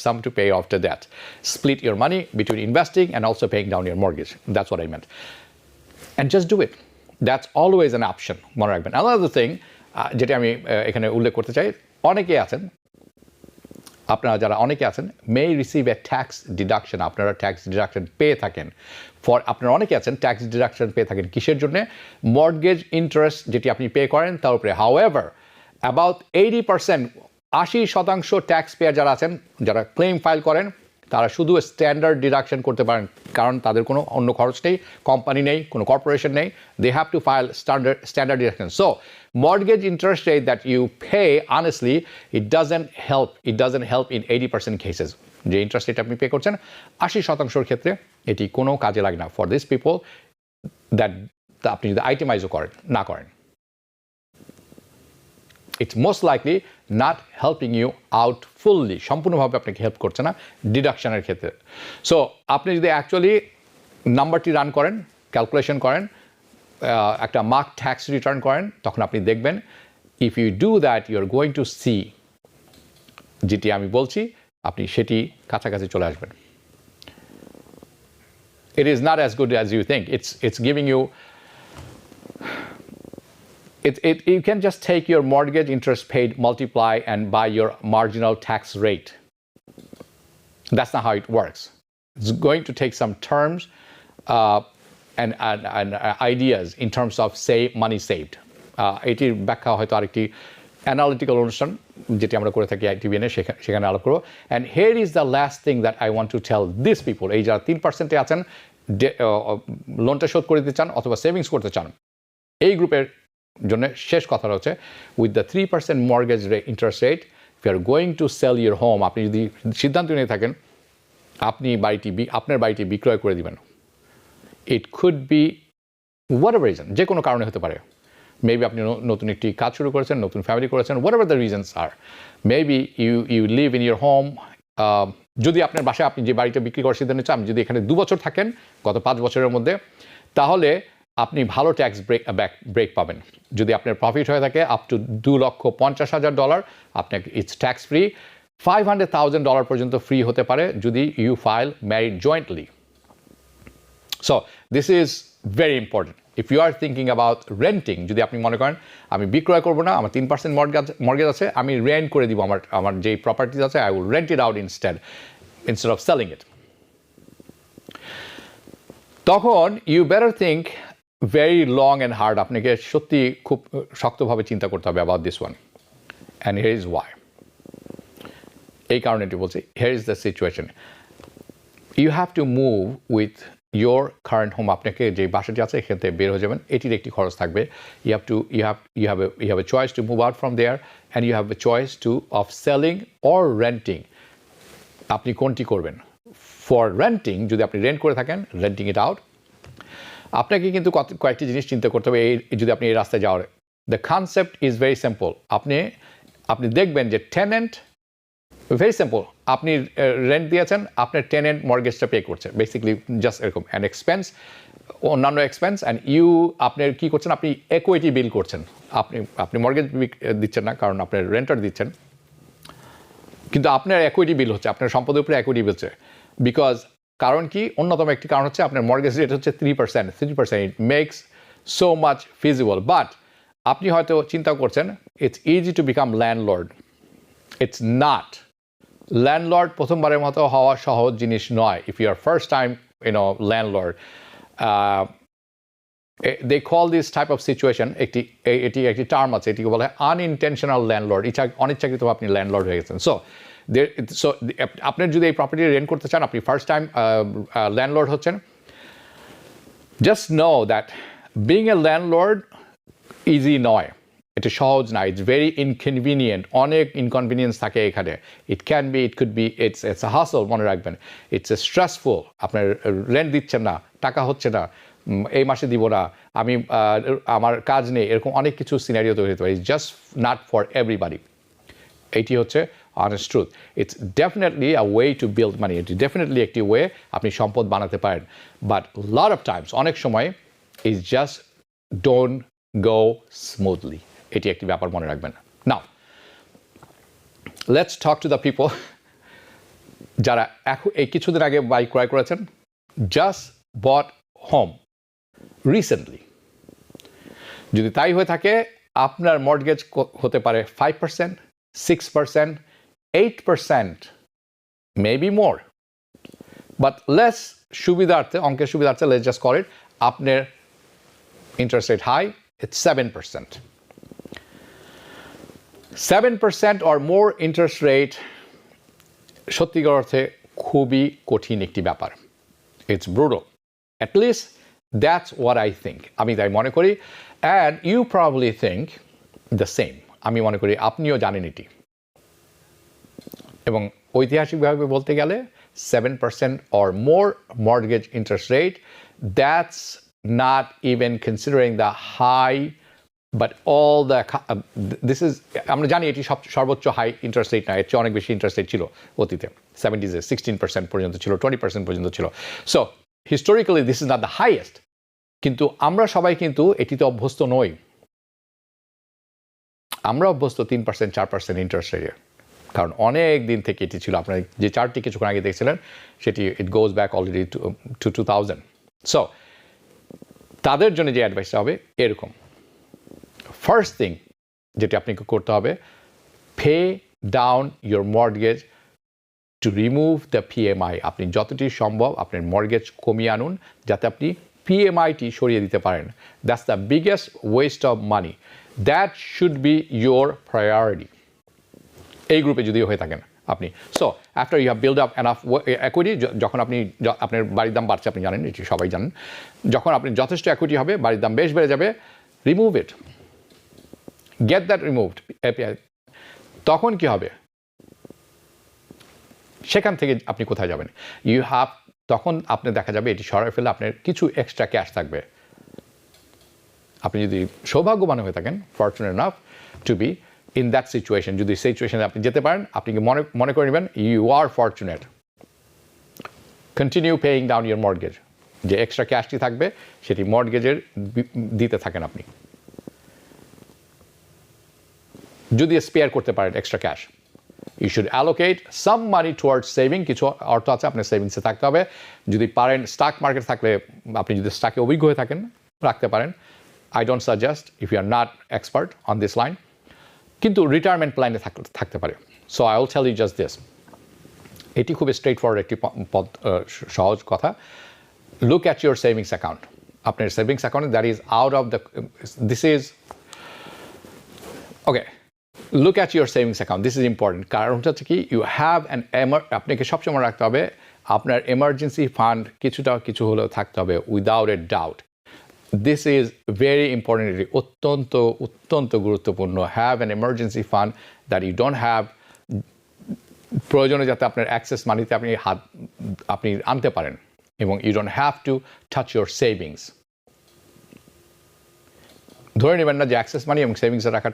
some to pay after that split your money between investing and also paying down your mortgage that's what I meant and just do it that's always an option মনে রাখবেন another thing যেটা আমি এখানে উল্লেখ করতে চাই অনেকে আছেন আপনারা যারা অনেকে আছেন মে রিসিভ এ ট্যাক্স ডিডাকশন আপনারা ট্যাক্স ডিডাকশন পেয়ে থাকেন আপনারা অনেকে আছেন ট্যাক্স ডিডাকশন পেয়ে থাকেন কিসের জন্য মর্টগেজ ইন্টারেস্ট যেটি আপনি পে করেন তার উপরে হাউএভার অ্যাবাউট 80% ট্যাক্স পেয়ার যারা আছেন যারা ক্লেম ফাইল করেন তারা শুধু স্ট্যান্ডার্ড ডিডাকশন করতে পারেন কারণ তাদের কোনো অন্য খরচ নেই কোম্পানি নেই কোনো কর্পোরেশন নেই they have to file standard deduction so mortgage interest rate that you pay honestly it doesn't help in 80% cases যে ইন্টারেস্ট রেট আপনি পে করছেন 80% ক্ষেত্রে এটি কোনো কাজে লাগে না ফর দিস পিপল দ্যাট আপনি যদি আইটেমাইজও করেন না করেন it's most likely not helping you out fully সম্পূর্ণভাবে আপনাকে হেল্প করছে না ডিডাকশনের ক্ষেত্রে সো আপনি যদি অ্যাকচুয়ালি নাম্বারটি রান করেন ক্যালকুলেশন করেন একটা মার্ক ট্যাক্স রিটার্ন করেন তখন আপনি দেখবেন if you do that you are going to see যেটি আমি বলছি আপনি সেটি কাছাকাছি চলে আসবেন it is not as good as you think it's giving you you can just take your mortgage interest paid multiply and by your marginal tax rate that's not how it works it's going to take some terms and ideas in terms of money saved এটির ব্যাখ্যা হয়তো আরেকটি analytical অনুষ্ঠান যেটি আমরা করে থাকি আইটিভিএনে সেখানে আলোক করবো and here is the last thing that I want to tell this people এই যারা 3%-এ আছেন লোনটা শোধ করে দিতে চান অথবা সেভিংস করতে চান এই গ্রুপের জন্য শেষ কথাটা হচ্ছে with the 3% mortgage interest rate if you are going to sell your home আপনি যদি সিদ্ধান্ত নিয়ে থাকেন আপনি আপনার বাড়িটি বিক্রয় করে দিবেন it could be whatever reason যে কোনো কারণে হতে পারে মেবি আপনি নতুন একটি কাজ শুরু করেছেন নতুন ফ্যামিলি করেছেন whatever the reasons are maybe you live in your home যদি আপনার বাসায় আপনি যে বাড়িটা বিক্রি করার সিদ্ধান্ত নিচ্ছেন, আপনি যদি এখানে 2 বছর থাকেন গত 5 বছরের মধ্যে, তাহলে আপনি ভালো ট্যাক্স ব্রেক পাবেন। যদি আপনার প্রফিট হয়ে থাকে আপ টু $2,50,000, আপনাকে ইটস ট্যাক্স ফ্রি। $500,000 পর্যন্ত ফ্রি হতে পারে যদি you file married jointly. So this is very important if you are thinking about renting. যদি আপনি মনে করেন আমি বিক্রয় করবো না, আমার 3% মর্গেজ আছে, আমি রেন্ট করে দিব আমার যেই প্রপার্টিজ আছে, I will rent it out instead of selling it, তখন you better think very long and hard. আপনাকে সত্যি খুব শক্তভাবে চিন্তা করতে হবে about this one, and here is why. এই কারণে এটি বলছি, here is the situation. You have to move with your current home. আপনাকে যে বাসাটি আছে এখান থেকে বের হয়ে যাবেন, এটির একটি খরচ থাকবে। You have a choice to move out from there, and you have a choice of selling or renting. আপনি কোনটি করবেন? ফর রেন্টিং, যদি আপনি রেন্ট করে থাকেন, রেন্টিং ইট আউট। আপনাকে কিন্তু কয়েকটি জিনিস চিন্তা করতে হবে যদি আপনি এই রাস্তায় যাওয়ার। The concept is very simple. আপনি দেখবেন যে টেনেন্ট, ভেরি সিম্পল, আপনি রেন্ট দিয়েছেন, আপনার টেনেন্ট মর্গেজটা পে করছে, বেসিক্যালি জাস্ট এরকম অ্যান্ড এক্সপেন্স, অন্যান্য এক্সপেন্স, অ্যান্ড আপনার কী করছেন, আপনি ইকুইটি বিল করছেন। আপনি মর্গেজ দিচ্ছেন না, কারণ আপনার রেন্টার দিচ্ছেন, কিন্তু আপনার ইকুইটি বিল হচ্ছে, আপনার সম্পদের উপরে ইকুইটি বিল হচ্ছে। বিকজ কারণ কি, অন্যতম একটি কারণ হচ্ছে আপনার মর্গেজ রেট হচ্ছে 3%। It makes so much feasible. But আপনি হয়তো চিন্তা করছেন it's easy to become landlord. It's not. Landlord প্রথমবারের মতো হওয়া সহজ জিনিস নয়। If you are first time landlord, they call this type of situation, এটি একটি টার্ম আছে, এটিকে বলা হয় আনইনটেনশনাল ল্যান্ডলর্ড। অনিচ্ছাকৃতভাবে আপনি ল্যান্ডলর্ড হয়ে গেছেন। সো আপনার যদি এই প্রপার্টি রেন্ট করতে চান, আপনি ফার্স্ট টাইম ল্যান্ডলর্ড হচ্ছেন, just know that being a landlord easy নয়, এটা সহজ না। ইটস ভেরি ইনকনভিনিয়েন্ট, অনেক ইনকনভিনিয়েন্স থাকে এখানে। It could be it's a হাসল, মনে রাখবেন। It's a stressful. আপনার রেন্ট দিচ্ছেন না, টাকা হচ্ছে না, এই মাসে দিব না, আমার কাজ নেই, এরকম অনেক কিছু সিনারিও তৈরি হতে পারে। It's just not for everybody. এইটি হচ্ছে honest truth. It's definitely a way to build money. It's definitely একটি ওয়ে আপনি সম্পদ বানাতে পারেন। But a lot of times, অনেক সময় is just don't go smoothly. এটি একটি ব্যাপার মনে রাখবেন। Now, let's talk to the people যারা এই কিছুদিন আগে বাইক ক্রয় করেছেন, just bought home recently. যদি তাই হয়ে থাকে, আপনার মর্টগেজ হতে পারে 5%, 6%, 8%, maybe more. But less সুবিধার্থে, অঙ্কের সুবিধার্থে, let's just call it, আপনার interest rate high, it's 7%. 7% or more interest rate সত্যিকার অর্থে খুবই কঠিন একটি ব্যাপার। It's brutal. At least that's what I think. আমি তাই মনে করি, and you probably think the same. আমি মনে করি আপনিও জানেন এটি। এবং ঐতিহাসিকভাবে বলতে গেলে 7% or more mortgage interest rate, that's not even considering the high, but all the this is, আমরা জানি এটি সর্বোচ্চ হাই ইন্টারেস্ট রেট না, এর চেয়ে অনেক বেশি ইন্টারেস্ট রেট ছিল অতীতে। 70s 16% পর্যন্ত ছিল, 20% পর্যন্ত ছিল। So historically this is not the highest, কিন্তু আমরা সবাই কিন্তু এটিতে অভ্যস্ত নই। আমরা অভ্যস্ত 3%, 4% ইন্টারেস্ট রেটে, কারণ অনেক দিন থেকে এটি ছিল। আপনার যে চার্টটি কিছুক্ষণ আগে দেখছিলেন, সেটি it goes back already to 2000। So তাদের জন্য যে অ্যাডভাইসটা হবে এরকম, ফার্স্ট থিং যেটি আপনাকে করতে হবে, pay down your mortgage to remove the PMI. আপনি যতটি সম্ভব আপনার মর্টগেজ কমিয়ে আনুন, যাতে আপনি পিএমআইটি সরিয়ে দিতে পারেন। That's the biggest waste of money. That should be your priority. এই গ্রুপে যদি হয়ে থাকেন আপনি। So after you have build up enough equity, যখন আপনার বাড়ির দাম বাড়ছে, আপনি জানেন, এটি সবাই জানেন, যখন আপনি যথেষ্ট একুইটি হবে, বাড়ির দাম বেশ বেড়ে যাবে, remove it, get that removed. তখন কি হবে? সেখান থেকে আপনি কোথায় যাবেন? তখন আপনি দেখা যাবে এটি সরাই ফেলে আপনার কিছু এক্সট্রা ক্যাশ থাকবে। আপনি যদি সৌভাগ্যবান হয়ে থাকেন, fortunate enough to be in that situation, যদি সিচুয়েশনে আপনি যেতে পারেন, আপনি মনে করে নেবেন you are fortunate. Continue paying down your mortgage, যে এক্সট্রা ক্যাশটি থাকবে সেটি মর্গেজের দিতে থাকেন আপনি, যদি স্পেয়ার করতে পারেন extra cash. You should allocate some money towards saving, কিছু অর্থ আছে আপনার সেভিংসে থাকতে হবে। যদি পারেন স্টক মার্কেট থাকলে, আপনি যদি স্টকে অভিজ্ঞ হয়ে থাকেন রাখতে পারেন। I don't suggest if you are not expert on this line, কিন্তু রিটায়ারমেন্ট প্ল্যানে থাকতে পারে। So I will tell you just this, এটি খুব স্ট্রেট ফরওয়ার্ড একটি সহজ কথা। Look at your savings account, আপনার savings account that is out of the, this is okay, look at your savings account, this is important. কারণটা হচ্ছে কি, you have an আপনাকে সবসময় রাখতে হবে আপনার এমার্জেন্সি ফান্ড কিছু হলেও থাকতে হবে, without a doubt. This is very important, এটি অত্যন্ত গুরুত্বপূর্ণ। Have an emergency fund that you don't have, প্রয়োজনে যাতে আপনার অ্যাক্সেস মানিতে আপনি আনতে পারেন, এবং you don't have to touch your savings. ধরে নেবেন না যে অ্যাক্সেস মানি এবং সেভিংসে রাখা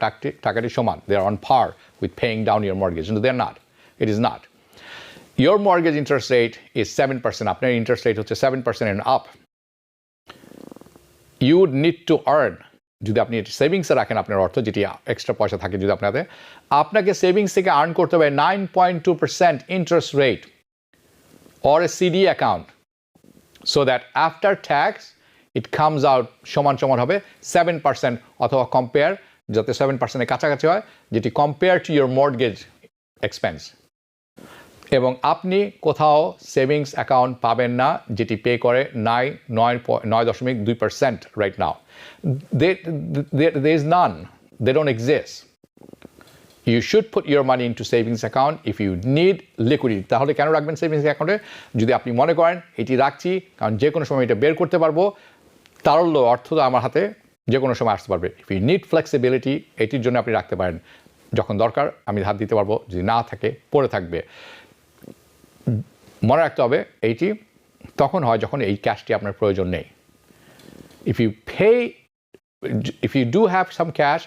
টাকাটি সমান, they are on par with paying down your mortgage, কিন্তু they are not, it is not. Your mortgage interest rate is 7%, আপনার ইন্টারেস্ট রেট হচ্ছে 7% and up. You would need to earn, যদি আপনি সেভিংসে রাখেন আপনার অর্থ, যেটি এক্সট্রা পয়সা থাকে যদি আপনাকে সেভিংস থেকে আর্ন করতে হবে 9.2% interest rate or a CD account, so that after tax it comes out সমান হবে 7%, অথবা কম্পেয়ার, যাতে 7%-এর কাছাকাছি হয়, যেটি compare to your mortgage expense. এবং আপনি কোথাও সেভিংস অ্যাকাউন্ট পাবেন না যেটি পে করে 9.2% right now. There is none. They don't exist. You should put your money into savings account if you need liquidity. তাহলে কেন রাখবেন সেভিংস অ্যাকাউন্টে? যদি আপনি মনে করেন এটি রাখছি কারণ যে কোনো সময় এটা বের করতে পারবো, তারল্য অর্থ আমার হাতে যে কোনো সময় আসতে পারবে। If you need flexibility, এটির জন্য আপনি রাখতে পারেন। যখন দরকার আমি ধার দিতে পারবো, যদি না থাকে পড়ে থাকবে। মনে রাখতে হবে এইটি তখন হয় যখন এই ক্যাশটি আপনার প্রয়োজন নেই। If you do have some cash,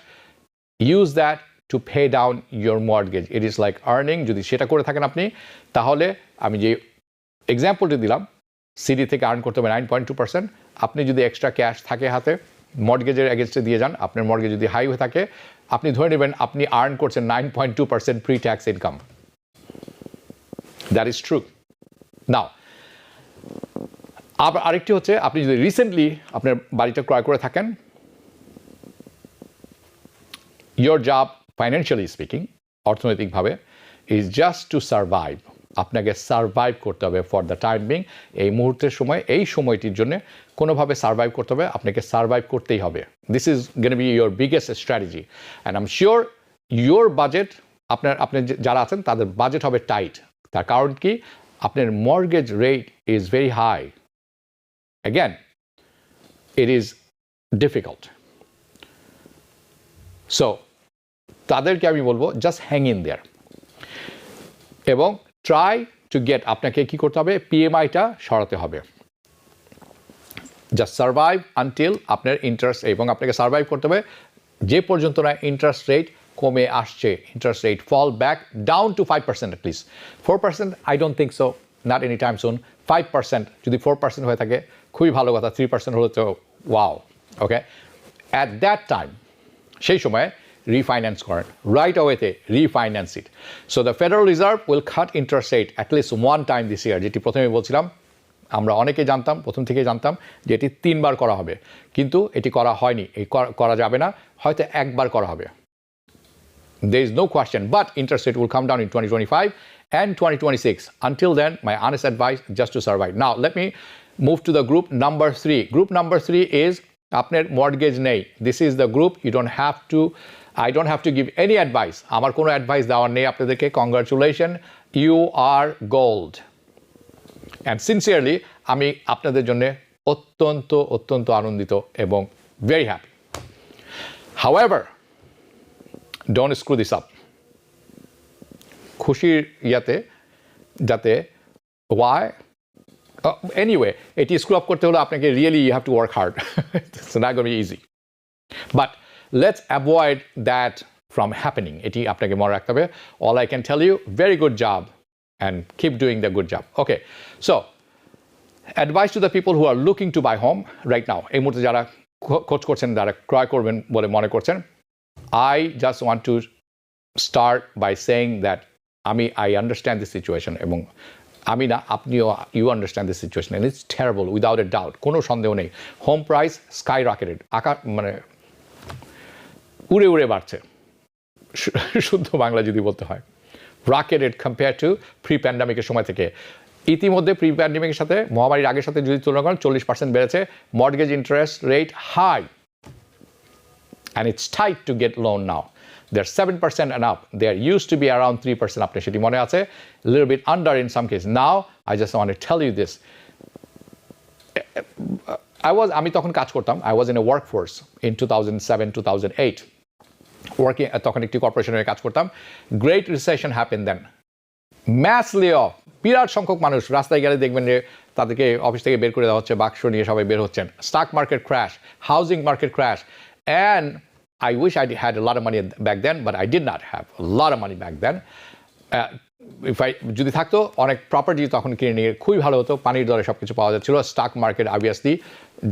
use that to pay down your mortgage. It is like earning. যদি সেটা করে থাকেন আপনি, তাহলে আমি যে এক্সাম্পলটি দিলাম, সিডি থেকে আর্ন করতে হবে 9.2%। আপনি যদি এক্সট্রা ক্যাশ থাকে হাতে, মর্টগেজের এগেনস্টে দিয়ে যান, আপনার মর্টগেজ যদি হাই হয়ে থাকে, আপনি ধরে নেবেন আপনি আর্ন করছেন 9.2% pre tax income. That is true. Now আবার আরেকটি হচ্ছে, আপনি যদি রিসেন্টলি আপনার বাড়িটা ক্রয় করে থাকেন, your job financially speaking, অর্থনৈতিকভাবে, is just to survive. আপনাকে সার্ভাইভ করতে হবে ফর দ্য টাইম বিং। এই মুহূর্তের সময়, এই সময়টির জন্য কোনোভাবে সার্ভাইভ করতে হবে, আপনাকে সার্ভাইভ করতেই হবে। This is gonna be your biggest strategy, and I am sure your budget, আপনি যারা আছেন তাদের বাজেট হবে টাইট। তার কারণ কি, আপনার mortgage rate is very high. Again, it is difficult. So তাদেরকে আমি বলবো জাস্ট হ্যাং ইন দেয়ার, এবং ট্রাই টু গেট, আপনাকে কি করতে হবে, পিএমআইটা সরাতে হবে। জাস্ট সার্ভাইভ আনটিল আপনার ইন্টারেস্ট, এবং আপনাকে সার্ভাইভ করতে হবে যে পর্যন্ত না ইন্টারেস্ট রেট কমে আসছে। Interest rate fall back down to 5% at least. 4% I don't think so, not anytime soon. 5% যদি 4% হয়ে থাকে খুবই ভালো কথা, 3% হলে তো wow. Okay, at that time, সেই সময় রিফাইন্যান্স করেন, রাইট অওয়েতে refinance it. So the federal Reserve will cut interest rate at least one time this year, যেটি প্রথমে বলছিলাম, আমরা অনেকে জানতাম, প্রথম থেকেই জানতাম যে এটি 3 বার করা হবে, কিন্তু এটি করা হয়নি। এই করা যাবে না, হয়তো একবার করা হবে। There is no question, but interest rate will come down in 2025 and 2026. Until then, my honest advice, just to survive. Now, let me move to the group number 3. Group number 3 is আপনার mortgage নেই। This is the group you don't have to, I don't have to give any advice. আমার কোনো advice দেওয়ার নেই আপনাদেরকে। Congratulations, you are gold. And sincerely, আমি আপনাদের জন্য অত্যন্ত আনন্দিত এবং very happy. However, don't screw this up. খুশির ইয়াতে যাতে, why? Anyway, এটি স্ক্রু আপ করতে হলে আপনাকে really you have to work hard. It's not going to be easy. But let's avoid that from happening. এটি আপনাকে মনে রাখতে হবে। All I can tell you, very good job and keep doing the good job. Okay, so advice to the people who are looking to buy home right now, এই মুহূর্তে যারা খোঁজ করছেন, যারা ক্রয় করবেন বলে মনে করছেন, I just want to start by saying that I understand the situation এবং আমি না, আপনিও you understand the situation and it's terrible without a doubt, কোনো সন্দেহ নেই। হোম প্রাইস স্কাই রকেটেড, মানে উড়ে উড়ে বাড়ছে, শুদ্ধ বাংলা যদি বলতে হয়, রকেটেড কম্পেয়ার টু প্রি প্যান্ডামিকের সময় থেকে। ইতিমধ্যে প্রি প্যান্ডামিকের সাথে, মহামারীর আগের সাথে যদি তুলনা করেন 40% বেড়েছে। Mortgage interest rate high and it's tight to get loan now. They're 7% and up. There used to be around 3%. আপনি সেটি মনে আছে, a little bit under in some cases. Now, I just want to tell you this. আমি তখন কাজ করতাম, I was in a workforce in 2007, 2008. Working, তখন একটি কর্পোরেশনে কাজ করতাম। Great recession happened then. Mass layoff. বিরাট সংখ্যক মানুষ রাস্তায় গেলে দেখবেন যে তাদেরকে অফিস থেকে বের করে দেওয়া হচ্ছে, বাক্স নিয়ে সবাই বের হচ্ছেন। Stock market crash, housing market crash. And I wish I had a lot of money back then, but I did not have a lot of money back then. যদি থাকতো, অনেক প্রপার্টি তখন কিনে নিয়ে খুবই ভালো হতো, পানির দরে সব কিছু পাওয়া যাচ্ছিল। Stock market obviously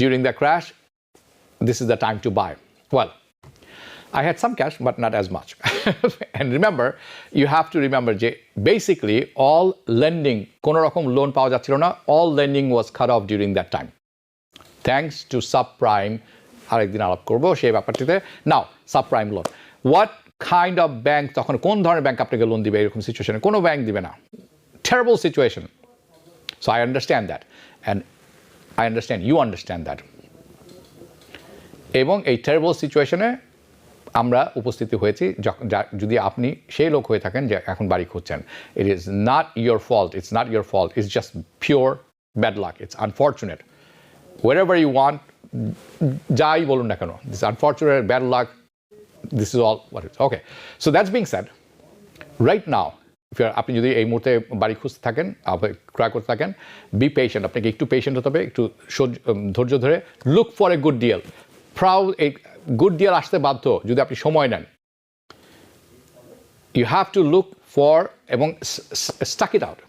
during the crash, this is the time to buy. Well, I had some cash, but not as much. And remember, you have to remember যে basically all lending, কোনো রকম লোন পাওয়া যাচ্ছিল না, all lending was cut off during that time. Thanks to subprime, আরেকদিন আলাপ করবো সেই ব্যাপারটিতে। Now, subprime loan, what kind of bank, তখন কোন ধরনের ব্যাংক আপনাকে লোন দিবে এরকম সিচুয়েশনে? কোনো ব্যাংক দিবে না। Terrible situation. So I understand that and I understand you understand that. এবং এই টেরিবল সিচুয়েশনে আমরা উপস্থিতি হয়েছি, যদি আপনি সেই লোক হয়ে থাকেন যে এখন বাড়ি খুঁজছেন। ইট is not your fault, it's not your fault, it's just pure bad luck, it's unfortunate. Wherever you want, যাই বলুন না কেন, this unfortunate bad luck, this is all what it is. Okay, so that's being said, right now, আপনি যদি এই মুহূর্তে বাড়ি খুঁজতে থাকেন, ক্রয় করতে থাকেন, বি পেশেন্ট, আপনাকে একটু পেশেন্ট হতে হবে, একটু ধৈর্য ধরে look for a good deal. এই গুড ডিল আসতে বাধ্য যদি আপনি সময় নেন। You have to look for এবং স্টাক ইট আউট,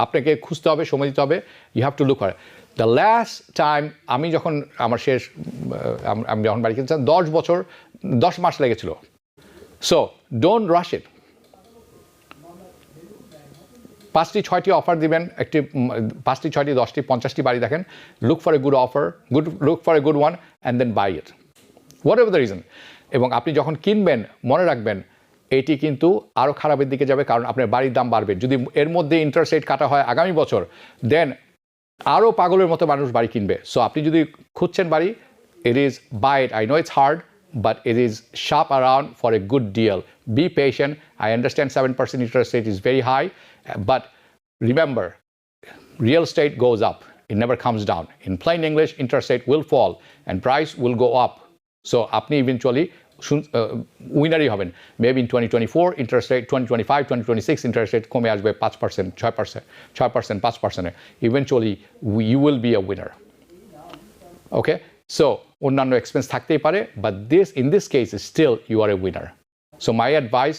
আপনাকে খুঁজতে হবে, সময় দিতে হবে। You have to look for the last time, আমি যখন আমার আমি যখন বাড়ি কিনছিলাম 10 মাস লেগেছিল। সো ডোন্ট রাশ ইট। 5টি 6টি অফার দিবেন, 5টি 6টি 10টি 50টি বাড়ি দেখেন, look for a good offer, look for a good one and then buy it, whatever the reason. এবং আপনি যখন কিনবেন মনে রাখবেন এটি কিন্তু আরও খারাপের দিকে যাবে, কারণ আপনার বাড়ির দাম বাড়বে। যদি এর মধ্যে ইন্টারেস্ট রেট কাটা হয় আগামী বছর, দেন আরও পাগলের মতো মানুষ বাড়ি কিনবে। সো আপনি যদি খুঁজছেন বাড়ি, it is buy it. I know it's hard, but it is shop around for a good deal. Be patient. I understand 7% interest rate is very high, but remember, real estate goes up. It never comes down. In plain English, interest rate will fall and price will go up. So আপনি eventually উইনারই হবেন। Maybe in 2024 interest rate, 2025, 2026 interest rate কমে আসবে 5%, 6%, 5%. Eventually, you will be a winner. Okay? So অন্যান্য expense থাকতেই পারে, but in this case still you are a winner. So my advice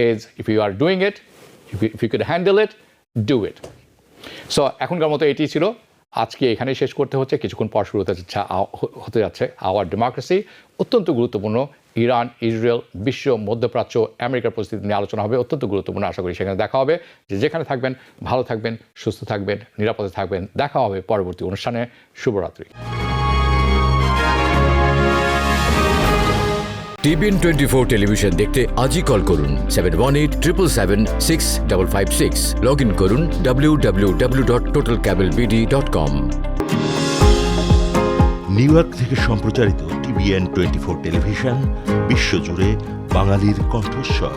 is, if you are doing it, if you could handle it, do it. So এখনকার মতো এটি ছিল, আজকে এখানেই শেষ করতে হচ্ছে। কিছুক্ষণ পর শুরু হতে যাচ্ছে আওয়ার ডেমোক্রেসি। অত্যন্ত গুরুত্বপূর্ণ ইরান, ইসরায়েল, বিশ্ব, মধ্যপ্রাচ্য, আমেরিকার পরিস্থিতি নিয়ে আলোচনা হবে। অত্যন্ত গুরুত্বপূর্ণ। আশা করি সেখানে দেখা হবে। যেখানে থাকবেন ভালো থাকবেন, সুস্থ থাকবেন, নিরাপদে থাকবেন। দেখা হবে পরবর্তী অনুষ্ঠানে। শুভরাত্রি। টিবিএন 24 টেলিভিশন দেখতে আজই কল করুন 7187776556। লগ ইন করুন www.totalcablebd.com। নিউ ইয়র্ক থেকে সম্প্রচারিত টিবিএন 24 টেলিভিশন বিশ্বজুড়ে বাঙালির কণ্ঠস্বর।